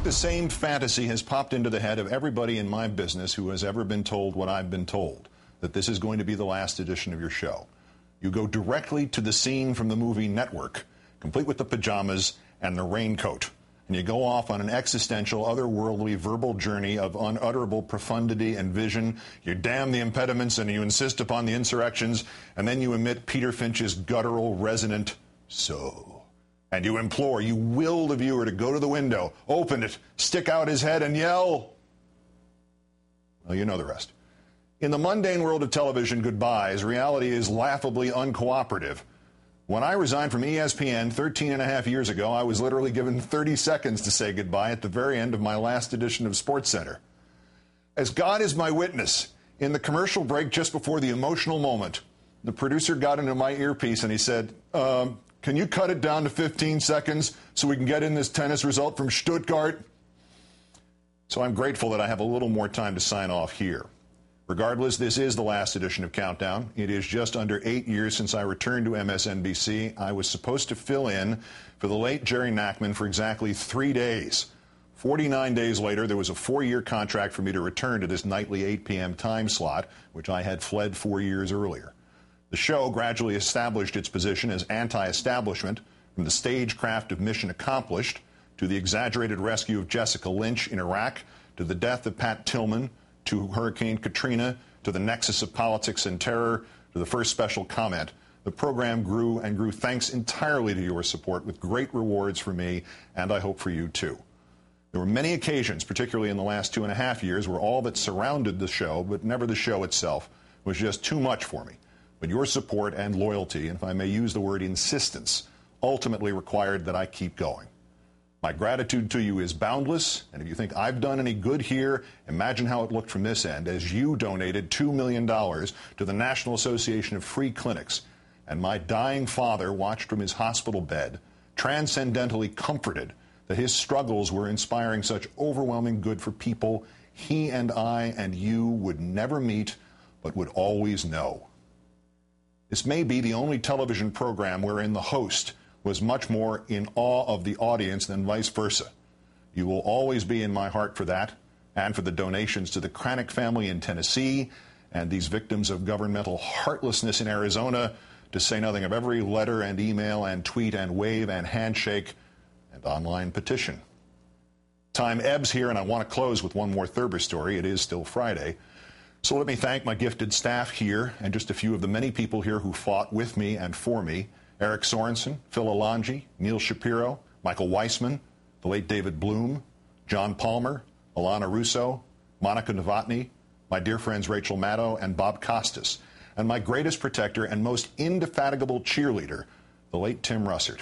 the same fantasy has popped into the head of everybody in my business who has ever been told what I've been told, that this is going to be the last edition of your show. You go directly to the scene from the movie Network, complete with the pajamas and the raincoat, and you go off on an existential, otherworldly, verbal journey of unutterable profundity and vision. You damn the impediments and you insist upon the insurrections, and then you emit Peter Finch's guttural, resonant "so." And you implore, you will the viewer to go to the window, open it, stick out his head, and yell. Well, you know the rest. In the mundane world of television goodbyes, reality is laughably uncooperative. When I resigned from ESPN 13 and a half years ago, I was literally given 30 seconds to say goodbye at the very end of my last edition of SportsCenter. As God is my witness, in the commercial break just before the emotional moment, the producer got into my earpiece and he said, can you cut it down to 15 seconds so we can get in this tennis result from Stuttgart? So I'm grateful that I have a little more time to sign off here. Regardless, this is the last edition of Countdown. It is just under 8 years since I returned to MSNBC. I was supposed to fill in for the late Jerry Nachman for exactly 3 days. 49 days later, there was a 4-year contract for me to return to this nightly 8 p.m. time slot, which I had fled 4 years earlier. The show gradually established its position as anti-establishment, from the stagecraft of Mission Accomplished to the exaggerated rescue of Jessica Lynch in Iraq to the death of Pat Tillman, to Hurricane Katrina, to the nexus of politics and terror, to the first special comment. The program grew and grew thanks entirely to your support, with great rewards for me, and I hope for you too. There were many occasions, particularly in the last 2.5 years, where all that surrounded the show, but never the show itself, was just too much for me. But your support and loyalty, and if I may use the word insistence, ultimately required that I keep going. My gratitude to you is boundless, and if you think I've done any good here, imagine how it looked from this end as you donated $2 million to the National Association of Free Clinics, and my dying father watched from his hospital bed, transcendently comforted that his struggles were inspiring such overwhelming good for people he and I and you would never meet, but would always know. This may be the only television program wherein the host was much more in awe of the audience than vice versa. You will always be in my heart for that, and for the donations to the Cranick family in Tennessee and these victims of governmental heartlessness in Arizona, to say nothing of every letter and email and tweet and wave and handshake and online petition. Time ebbs here, and I want to close with one more Thurber story. It is still Friday. So let me thank my gifted staff here and just a few of the many people here who fought with me and for me. Eric Sorensen, Phil Alonji, Neil Shapiro, Michael Weissman, the late David Bloom, John Palmer, Alana Russo, Monica Novotny, my dear friends Rachel Maddow and Bob Costas, and my greatest protector and most indefatigable cheerleader, the late Tim Russert.